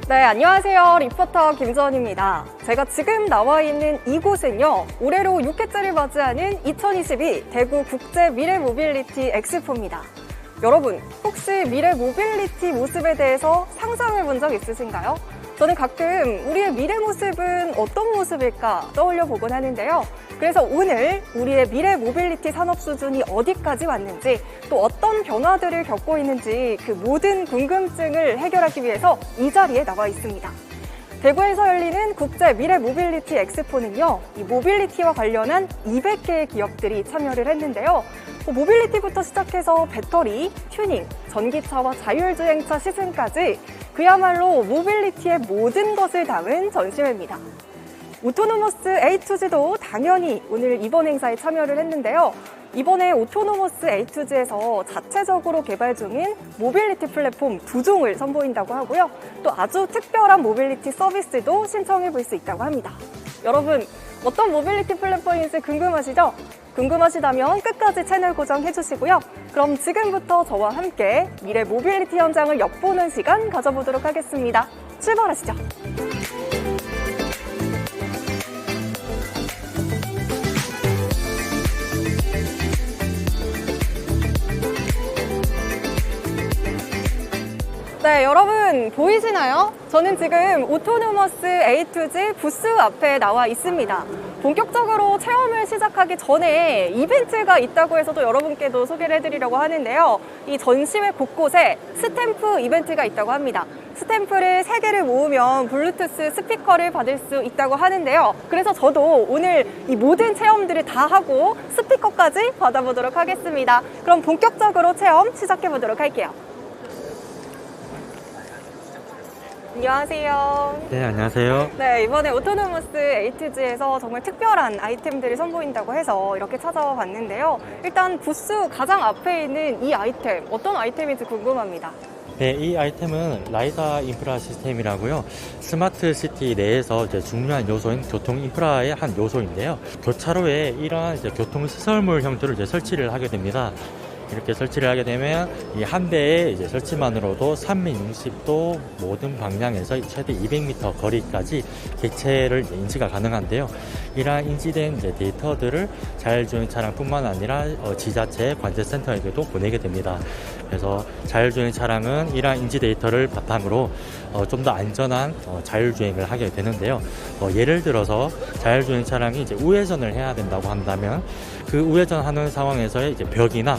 네, 안녕하세요. 리포터 김지원입니다. 제가 지금 나와 있는 이곳은요, 올해로 6회째를 맞이하는 2022 대구 국제 미래 모빌리티 엑스포입니다. 여러분, 혹시 미래 모빌리티 모습에 대해서 상상해 본 적 있으신가요? 저는 가끔 우리의 미래 모습은 어떤 모습일까 떠올려 보곤 하는데요. 그래서 오늘 우리의 미래 모빌리티 산업 수준이 어디까지 왔는지, 또 어떤 변화들을 겪고 있는지 그 모든 궁금증을 해결하기 위해서 이 자리에 나와 있습니다. 대구에서 열리는 국제 미래 모빌리티 엑스포는요, 이 모빌리티와 관련한 200개의 기업들이 참여를 했는데요. 모빌리티부터 시작해서 배터리, 튜닝, 전기차와 자율주행차 시승까지 그야말로 모빌리티의 모든 것을 담은 전시회입니다. 오토노머스 A2G도 당연히 오늘 이번 행사에 참여를 했는데요. 이번에 오토노머스 A2G에서 자체적으로 개발 중인 모빌리티 플랫폼 2종을 선보인다고 하고요. 또 아주 특별한 모빌리티 서비스도 신청해 볼 수 있다고 합니다. 여러분, 어떤 모빌리티 플랫폼인지 궁금하시죠? 궁금하시다면 끝까지 채널 고정해 주시고요. 그럼 지금부터 저와 함께 미래 모빌리티 현장을 엿보는 시간 가져보도록 하겠습니다. 출발하시죠. 네, 여러분 보이시나요? 저는 지금 오토노머스 A2G 부스 앞에 나와 있습니다. 본격적으로 체험을 시작하기 전에 이벤트가 있다고 해서도 여러분께도 소개를 해드리려고 하는데요. 이 전시회 곳곳에 스탬프 이벤트가 있다고 합니다. 스탬프를 3개를 모으면 블루투스 스피커를 받을 수 있다고 하는데요. 그래서 저도 오늘 이 모든 체험들을 다 하고 스피커까지 받아보도록 하겠습니다. 그럼 본격적으로 체험 시작해보도록 할게요. 안녕하세요. 네, 안녕하세요. 네, 이번에 오토노머스 A2G에서 정말 특별한 아이템들을 선보인다고 해서 이렇게 찾아와 봤는데요. 일단 부스 가장 앞에 있는 이 아이템, 어떤 아이템인지 궁금합니다. 네, 이 아이템은 라이다 인프라 시스템이라고요. 스마트 시티 내에서 이제 중요한 요소인 교통 인프라의 한 요소인데요. 교차로에 이러한 이제 교통 시설물 형태를 이제 설치를 하게 됩니다. 이렇게 설치를 하게 되면 이 한 대의 이제 설치만으로도 360도 모든 방향에서 최대 200m 거리까지 객체를 인지가 가능한데요. 이러한 인지된 이제 데이터들을 자율주행 차량뿐만 아니라 지자체 관제센터에게도 보내게 됩니다. 그래서 자율주행 차량은 이러한 인지 데이터를 바탕으로 좀 더 안전한 자율주행을 하게 되는데요. 예를 들어서 자율주행 차량이 이제 우회전을 해야 된다고 한다면 그 우회전하는 상황에서의 이제 벽이나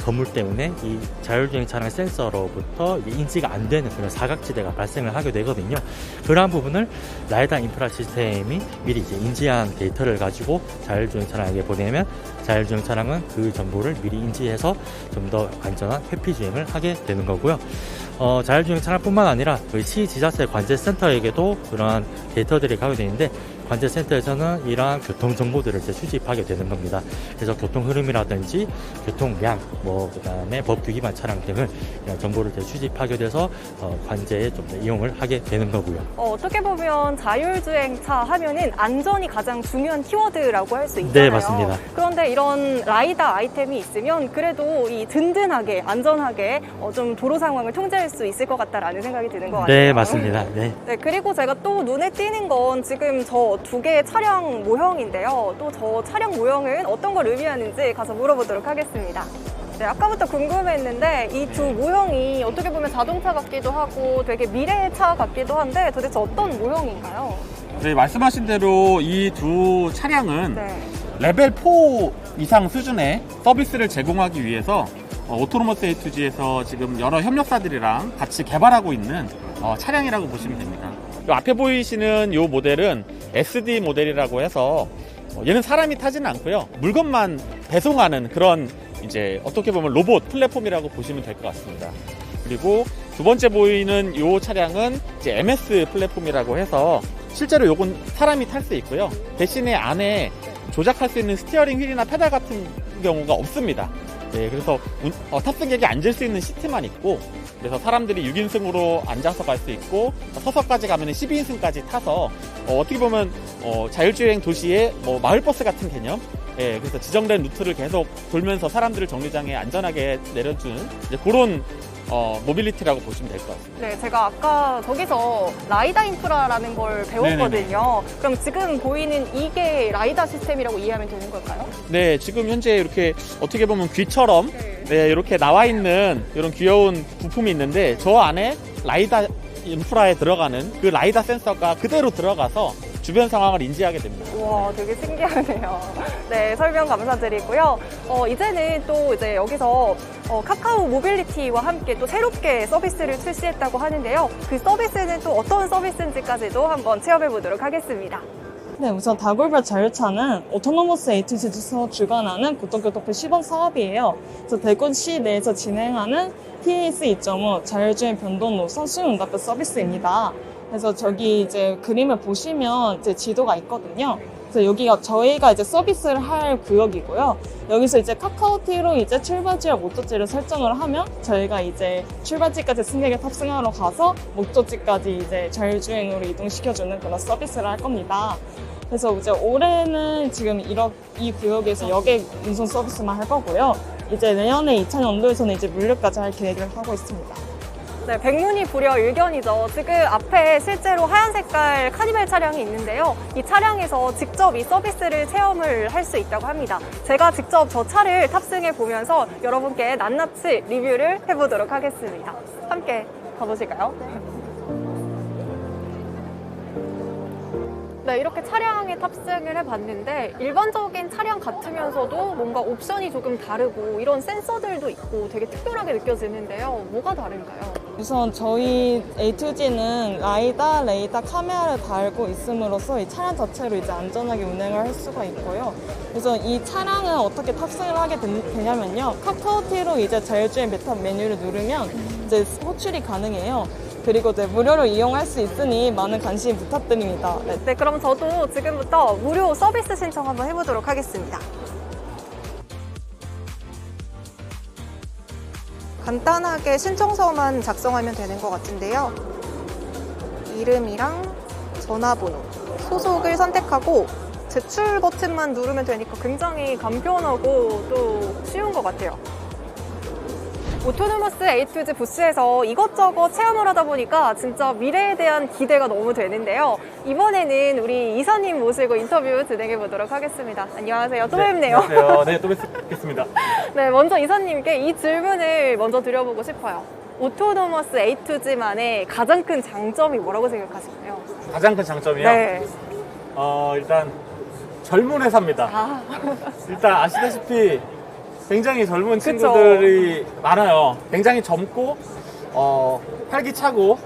건물 때문에 이 자율주행 차량 센서로부터 인지가 안 되는 그런 사각지대가 발생을 하게 되거든요. 그러한 부분을 라이다 인프라 시스템이 미리 이제 인지한 데이터를 가지고 자율주행 차량에게 보내면 자율주행 차량은 그 정보를 미리 인지해서 좀 더 안전한 회피주행을 하게 되는 거고요. 자율주행 차량뿐만 아니라 저희 시 지자체 관제센터에게도 그러한 데이터들이 가게 되는데 관제센터에서는 이러한 교통정보들을 이제 수집하게 되는 겁니다. 그래서 교통 흐름이라든지 교통량, 그다음에 법규 위반 차량 등을 이런 정보를 이제 수집하게 돼서 관제에 좀 더 이용을 하게 되는 거고요. 어떻게 보면 자율주행차 하면은 안전이 가장 중요한 키워드라고 할 수 있잖아요. 네, 맞습니다. 그런데 이런 라이다 아이템이 있으면 그래도 이 든든하게, 안전하게 좀 도로 상황을 통제할 수 있을 것 같다라는 생각이 드는 것 같아요. 네, 맞습니다. 네. 네, 그리고 제가 또 눈에 띄는 건 지금 저 2개의 차량 모형인데요. 또 저 차량 모형은 어떤 걸 의미하는지 가서 물어보도록 하겠습니다. 네, 아까부터 궁금했는데 이 두 모형이 어떻게 보면 자동차 같기도 하고 되게 미래의 차 같기도 한데 도대체 어떤 모형인가요? 네, 말씀하신 대로 이 두 차량은 네. 레벨 4 이상 수준의 서비스를 제공하기 위해서 오토노머스 A2G에서 지금 여러 협력사들이랑 같이 개발하고 있는 차량이라고 보시면 됩니다. 요 앞에 보이시는 이 모델은 SD 모델이라고 해서 얘는 사람이 타지는 않고요. 물건만 배송하는 그런 이제 어떻게 보면 로봇 플랫폼이라고 보시면 될 것 같습니다. 그리고 두 번째 보이는 이 차량은 이제 MS 플랫폼이라고 해서 실제로 요건 사람이 탈 수 있고요. 대신에 안에 조작할 수 있는 스티어링 휠이나 페달 같은 경우가 없습니다. 네, 그래서 탑승객이 앉을 수 있는 시트만 있고, 그래서 사람들이 6인승으로 앉아서 갈 수 있고, 서서까지 가면 12인승까지 타서 어떻게 보면 자율주행 도시의 마을버스 같은 개념. 예, 그래서 지정된 루트를 계속 돌면서 사람들을 정류장에 안전하게 내려주는 이제 그런 모빌리티라고 보시면 될 것 같습니다. 네, 제가 아까 저기서 라이다 인프라라는 걸 배웠거든요. 그럼 지금 보이는 이게 라이다 시스템이라고 이해하면 되는 걸까요? 네, 지금 현재 이렇게 어떻게 보면 귀처럼 네, 이렇게 나와 있는 이런 귀여운 부품이 있는데 저 안에 라이다 인프라에 들어가는 그 라이다 센서가 그대로 들어가서 주변 상황을 인지하게 됩니다. 와, 되게 신기하네요. 네, 설명 감사드리고요. 이제는 또 이제 여기서 카카오 모빌리티와 함께 또 새롭게 서비스를 출시했다고 하는데요. 그 서비스는 또 어떤 서비스인지까지도 한번 체험해 보도록 하겠습니다. 네, 우선 다골별 자율차는 오토노머스 A2G에서 주관하는 고속교통부 시범 사업이에요. 그래서 대구시 내에서 진행하는 TAS 2.5 자율주행 변동 노선 수요 응답표 서비스입니다. 그래서 저기 이제 그림을 보시면 이제 지도가 있거든요. 그래서 여기가 저희가 이제 서비스를 할 구역이고요. 여기서 이제 카카오티로 이제 출발지와 목적지를 설정을 하면 저희가 이제 출발지까지 승객을 탑승하러 가서 목적지까지 이제 자율주행으로 이동시켜주는 그런 서비스를 할 겁니다. 그래서 이제 올해는 지금 이 구역에서 여객 운송 서비스만 할 거고요. 이제 내년에 2000년도에서는 이제 물류까지 할 계획을 하고 있습니다. 네, 백문이 불여 일견이죠. 지금 앞에 실제로 하얀 색깔 카니발 차량이 있는데요. 이 차량에서 직접 이 서비스를 체험을 할 수 있다고 합니다. 제가 직접 저 차를 탑승해 보면서 여러분께 낱낱이 리뷰를 해보도록 하겠습니다. 함께 가보실까요? 네, 이렇게 차량에 탑승을 해봤는데 일반적인 차량 같으면서도 뭔가 옵션이 조금 다르고 이런 센서들도 있고 되게 특별하게 느껴지는데요. 뭐가 다른가요? 우선 저희 A2G는 라이다, 레이더, 카메라를 달고 있음으로써 이 차량 자체로 이제 안전하게 운행을 할 수가 있고요. 그래서 이 차량은 어떻게 탑승을 하게 되냐면요. 카카오티로 이제 자율주행 메타 메뉴를 누르면 이제 호출이 가능해요. 그리고 이제 무료로 이용할 수 있으니 많은 관심 부탁드립니다. 네. 네, 그럼 저도 지금부터 무료 서비스 신청 한번 해보도록 하겠습니다. 간단하게 신청서만 작성하면 되는 것 같은데요. 이름이랑 전화번호, 소속을 선택하고 제출 버튼만 누르면 되니까 굉장히 간편하고 또 쉬운 것 같아요. 오토노머스 A2G 부스에서 이것저것 체험을 하다 보니까 진짜 미래에 대한 기대가 너무 되는데요. 이번에는 우리 이사님 모시고 인터뷰 진행해 보도록 하겠습니다. 안녕하세요. 또 뵙네요. 안녕하세요. 네, 또 뵙겠습니다. 네, 먼저 이사님께 이 질문을 먼저 드려보고 싶어요. 오토노머스 A2G만의 가장 큰 장점이 뭐라고 생각하시나요? 가장 큰 장점이요? 네. 일단 젊은 회사입니다. 아, 일단 아시다시피 굉장히 젊은 그쵸. 친구들이 많아요. 굉장히 젊고 활기차고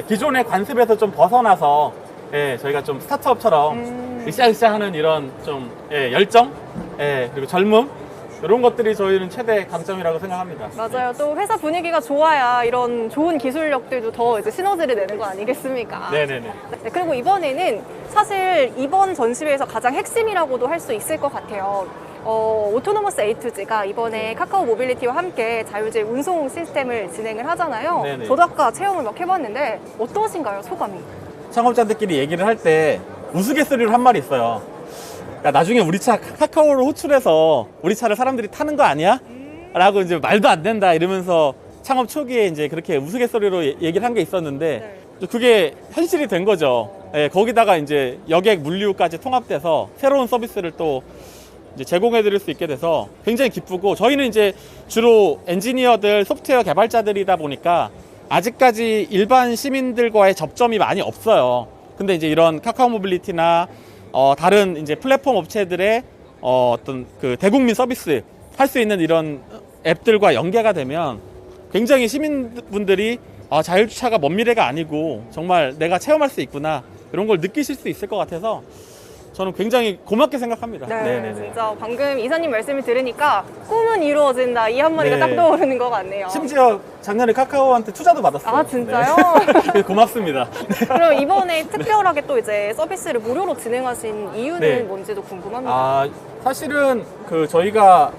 기존의 관습에서 좀 벗어나서 저희가 좀 스타트업처럼 으쌰으쌰하는 이런 좀 열정 그리고 젊음 이런 것들이 저희는 최대 강점이라고 생각합니다. 맞아요. 또 회사 분위기가 좋아야 이런 좋은 기술력들도 더 이제 시너지를 내는 거 아니겠습니까? 네네네. 네, 그리고 이번에는 사실 이번 전시회에서 가장 핵심이라고도 할 수 있을 것 같아요. 오토노머스 A2G가 이번에 카카오 모빌리티와 함께 자율주행 운송 시스템을 진행을 하잖아요. 네네. 저도 아까 체험을 막 해봤는데 어떠신가요, 소감이? 창업자들끼리 얘기를 할 때 우스갯소리로 한 말이 있어요. 야, 나중에 우리 차 카카오로 호출해서 우리 차를 사람들이 타는 거 아니야? 라고 이제 말도 안 된다 이러면서 창업 초기에 이제 그렇게 우스갯소리로 얘기를 한 게 있었는데 그게 현실이 된 거죠. 거기다가 이제 여객 물류까지 통합돼서 새로운 서비스를 또 이제 제공해 드릴 수 있게 돼서 굉장히 기쁘고 저희는 이제 주로 엔지니어들, 소프트웨어 개발자들이다 보니까 아직까지 일반 시민들과의 접점이 많이 없어요. 근데 이제 이런 카카오 모빌리티나 다른 이제 플랫폼 업체들의 어떤 그 대국민 서비스 할 수 있는 이런 앱들과 연계가 되면 굉장히 시민분들이 자율주차가 먼 미래가 아니고 정말 내가 체험할 수 있구나 이런 걸 느끼실 수 있을 것 같아서 저는 굉장히 고맙게 생각합니다. 네, 네네네. 진짜 방금 이사님 말씀을 들으니까 꿈은 이루어진다 이 한마디가 네. 딱 떠오르는 것 같네요. 심지어 작년에 카카오한테 투자도 받았어요. 아, 진짜요? 네. 고맙습니다. 그럼 이번에 특별하게 또 이제 서비스를 무료로 진행하신 이유는 네. 뭔지도 궁금합니다. 사실은 그 저희가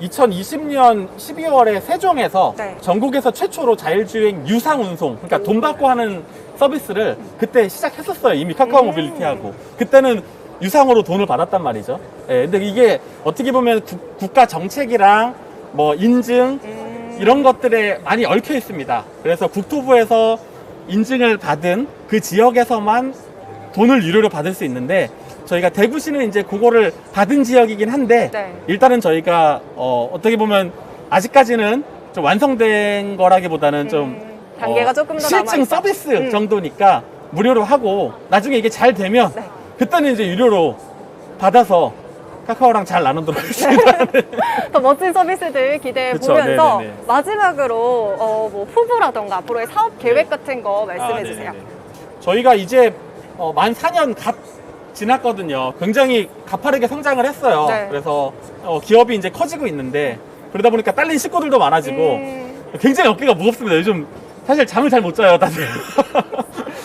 2020년 12월에 세종에서 네. 전국에서 최초로 자율주행 유상 운송, 그러니까 돈 받고 하는 서비스를 그때 시작했었어요. 이미 카카오 모빌리티하고. 그때는 유상으로 돈을 받았단 말이죠. 근데 이게 어떻게 보면 국가 정책이랑 뭐 인증, 이런 것들에 많이 얽혀 있습니다. 그래서 국토부에서 인증을 받은 그 지역에서만 돈을 유료로 받을 수 있는데 저희가 대구시는 이제 그거를 받은 지역이긴 한데 네. 일단은 저희가 어떻게 보면 아직까지는 좀 완성된 거라기보다는 좀 단계가 조금 더 실증 남아있다. 서비스 정도니까 무료로 하고 나중에 이게 잘 되면 네. 그때는 이제 유료로 받아서 카카오랑 잘 나누도록 하겠습니다. 더 멋진 서비스들 기대해 그쵸, 보면서 네네네. 마지막으로 뭐 후보라던가 앞으로의 사업 계획 같은 거 말씀해 주세요. 네네네. 저희가 이제 만 4년 갓 지났거든요. 굉장히 가파르게 성장을 했어요. 네. 그래서 기업이 이제 커지고 있는데 그러다 보니까 딸린 식구들도 많아지고 굉장히 어깨가 무겁습니다. 요즘 사실 잠을 잘 못 자요, 다들.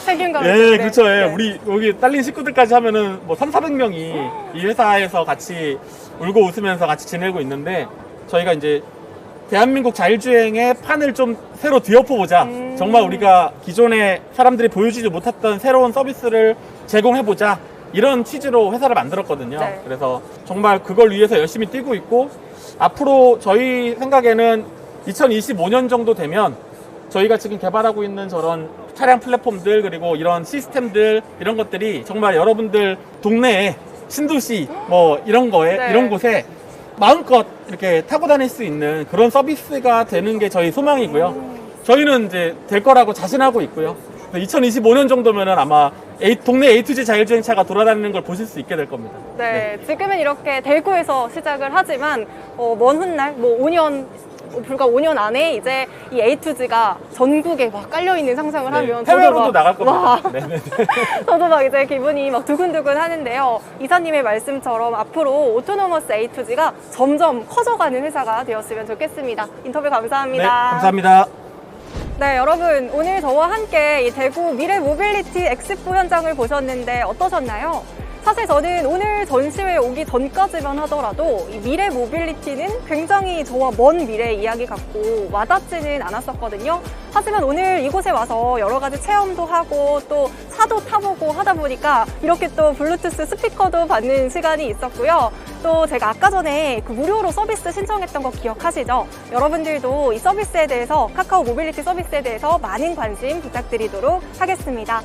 책임감. 예, 그렇죠. 예. 네. 우리 여기 딸린 식구들까지 하면은 뭐 300~400명이 이 회사에서 같이 울고 웃으면서 같이 지내고 있는데 저희가 이제 대한민국 자율주행의 판을 좀 새로 뒤엎어보자. 정말 우리가 기존에 사람들이 보여주지 못했던 새로운 서비스를 제공해보자. 이런 취지로 회사를 만들었거든요. 네. 그래서 정말 그걸 위해서 열심히 뛰고 있고 앞으로 저희 생각에는 2025년 정도 되면 저희가 지금 개발하고 있는 저런 차량 플랫폼들 그리고 이런 시스템들 이런 것들이 정말 여러분들 동네에 신도시 뭐 이런 거에 네. 이런 곳에 마음껏 이렇게 타고 다닐 수 있는 그런 서비스가 되는 게 저희 소망이고요. 저희는 이제 될 거라고 자신하고 있고요. 2025년 정도면은 아마 동네 A2G 자율주행차가 돌아다니는 걸 보실 수 있게 될 겁니다. 네, 지금은 이렇게 대구에서 시작을 하지만 먼 훗날 뭐 5년 불과 5년 안에 이제 이 A2G가 전국에 막 깔려 있는 상상을 하면 저도 해외로도 막, 나갈 와, 겁니다. 네네. 저도 막 이제 기분이 막 두근두근 하는데요. 이사님의 말씀처럼 앞으로 오토노머스 A2G가 점점 커져가는 회사가 되었으면 좋겠습니다. 인터뷰 감사합니다. 네, 감사합니다. 네, 여러분 오늘 저와 함께 이 대구 미래 모빌리티 엑스포 현장을 보셨는데 어떠셨나요? 사실 저는 오늘 전시회에 오기 전까지만 하더라도 이 미래 모빌리티는 굉장히 저와 먼 미래의 이야기 같고 와닿지는 않았었거든요. 하지만 오늘 이곳에 와서 여러 가지 체험도 하고 또 차도 타보고 하다 보니까 이렇게 또 블루투스 스피커도 받는 시간이 있었고요. 또 제가 아까 전에 그 무료로 서비스 신청했던 거 기억하시죠? 여러분들도 이 서비스에 대해서 카카오 모빌리티 서비스에 대해서 많은 관심 부탁드리도록 하겠습니다.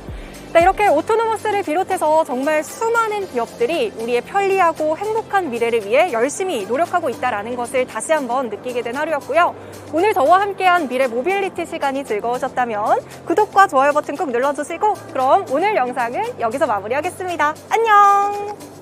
네, 이렇게 오토노머스를 비롯해서 정말 수많은 기업들이 우리의 편리하고 행복한 미래를 위해 열심히 노력하고 있다는 것을 다시 한번 느끼게 된 하루였고요. 오늘 저와 함께한 미래 모빌리티 시간이 즐거우셨다면 구독과 좋아요 버튼 꼭 눌러주시고 그럼 오늘 영상은 여기서 마무리하겠습니다. 안녕!